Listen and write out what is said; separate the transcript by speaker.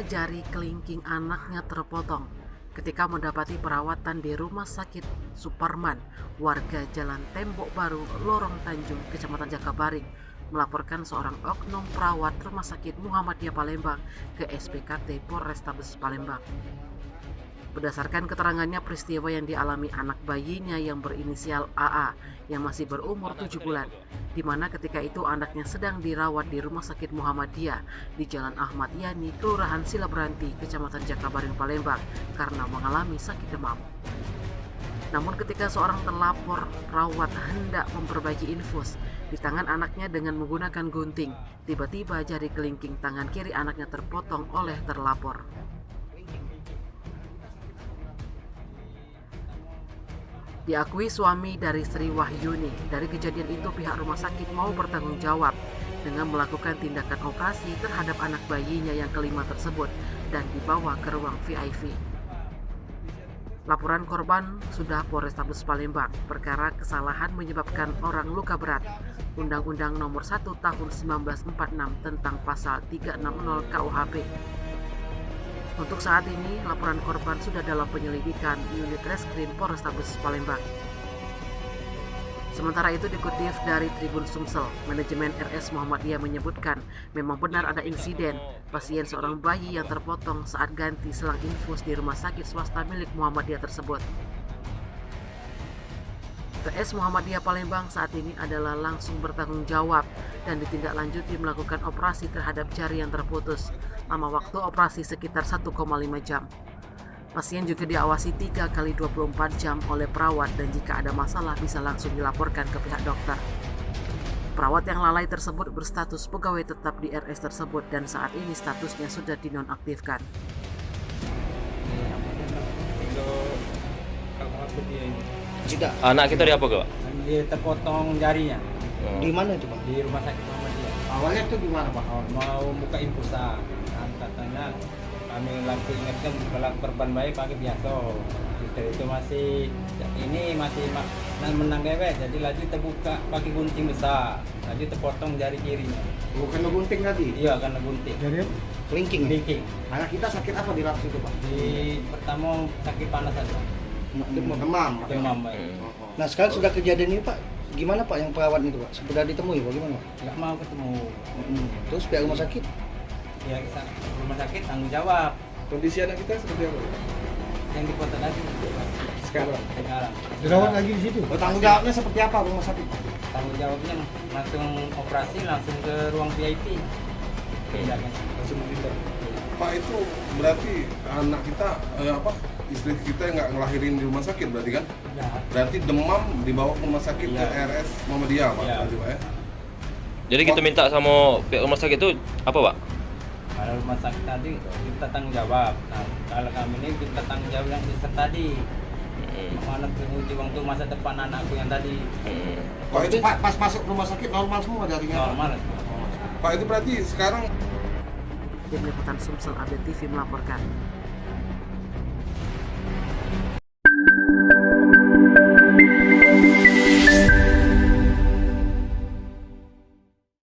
Speaker 1: jari kelingking anaknya terpotong ketika mendapati perawatan di Rumah Sakit Suparman, warga Jalan Tembok Baru, Lorong Tanjung, Kecamatan Jakabaring, melaporkan seorang oknum perawat Rumah Sakit Muhammadiyah Palembang ke SPKT Polrestabes Palembang. Berdasarkan keterangannya, peristiwa yang dialami anak bayinya yang berinisial AA yang masih berumur 7 bulan, di mana ketika itu anaknya sedang dirawat di Rumah Sakit Muhammadiyah di Jalan Ahmad Yani, Kelurahan Silabranti, Kecamatan Jakabaring, Palembang karena mengalami sakit demam. Namun ketika seorang terlapor perawat hendak memperbaiki infus di tangan anaknya dengan menggunakan gunting, tiba-tiba jari kelingking tangan kiri anaknya terpotong oleh terlapor. Diakui suami dari Sri Wahyuni, dari kejadian itu pihak rumah sakit mau bertanggung jawab dengan melakukan tindakan operasi terhadap anak bayinya yang kelima tersebut dan dibawa ke ruang VIP. Laporan korban sudah Polrestabes Palembang, perkara kesalahan menyebabkan orang luka berat, Undang-Undang Nomor 1 Tahun 1946 tentang Pasal 360 KUHP. Untuk saat ini, laporan korban sudah dalam penyelidikan unit reskrim Polrestabes Palembang. Sementara itu, dikutip dari Tribun Sumsel, manajemen RS Muhammadiyah menyebutkan memang benar ada insiden pasien seorang bayi yang terpotong saat ganti selang infus di rumah sakit swasta milik Muhammadiyah tersebut. RS Muhammadiyah Palembang saat ini adalah langsung bertanggung jawab dan ditindaklanjuti melakukan operasi terhadap jari yang terputus. Lama waktu operasi sekitar 1,5 jam. Pasien juga diawasi 3 kali 24 jam oleh perawat dan jika ada masalah bisa langsung dilaporkan ke pihak dokter. Perawat yang lalai tersebut berstatus pegawai tetap di RS tersebut dan saat ini statusnya sudah dinonaktifkan.
Speaker 2: Tidak.
Speaker 3: Anak kita di apa, Kak?
Speaker 2: Dia terpotong jarinya.
Speaker 4: Di mana itu, Pak?
Speaker 2: Di rumah sakit Muhammadiyah.
Speaker 4: Awalnya itu gimana, Pak?
Speaker 2: Mau buka infusan. Kan katanya kami langsung ingatkan kalau korban bayi pakai biasa. Suster itu masih menang dewek, jadi lagi terbuka pakai gunting besar. Lagi terpotong jari kirinya.
Speaker 4: Bukan gunting tadi?
Speaker 2: Iya, karena gunting.
Speaker 4: Jadi kelingking.
Speaker 2: Kelingking.
Speaker 4: Anak kita sakit apa di laps itu, Pak?
Speaker 2: Di pertama sakit panas saja.
Speaker 4: Demam.
Speaker 2: Baik.
Speaker 4: Nah, sekarang sudah kejadian ini, Pak. Gimana, Pak, yang perawat itu, Pak? Sudah ditemui, bagaimana, Pak?
Speaker 2: Nggak mau ketemu.
Speaker 4: Terus pihak rumah sakit?
Speaker 2: Ya, rumah sakit tanggung jawab.
Speaker 5: Kondisi anak kita seperti apa?
Speaker 2: Yang dipoto tadi
Speaker 5: Sekarang.
Speaker 4: Dirawat lagi di situ? Oh, tanggung jawabnya seperti apa rumah sakit, Pak?
Speaker 2: Tanggung jawabnya langsung operasi langsung ke ruang VIP.
Speaker 5: Langsung kita. Pak, itu berarti anak kita istri kita nggak ngelahirin di rumah sakit berarti kan?
Speaker 2: Ya.
Speaker 5: Berarti demam dibawa ke rumah sakit
Speaker 2: Ya.
Speaker 5: ke RS Muhammadiyah, Pak.
Speaker 2: Ya.
Speaker 5: Berarti, Pak, ya?
Speaker 3: Jadi kita minta sama pihak rumah sakit itu apa, Pak?
Speaker 2: Kalau rumah sakit tadi kita tanggung jawab. Nah, kalau kami ini kita tanggung jawab yang suster tadi. Mana penguji waktu masa depan anakku yang tadi.
Speaker 5: Pak, itu
Speaker 4: Pas masuk rumah sakit normal semua jarinya?
Speaker 2: Normal.
Speaker 5: Pak, itu berarti sekarang
Speaker 1: Tim Liputan Sumsel Update TV melaporkan.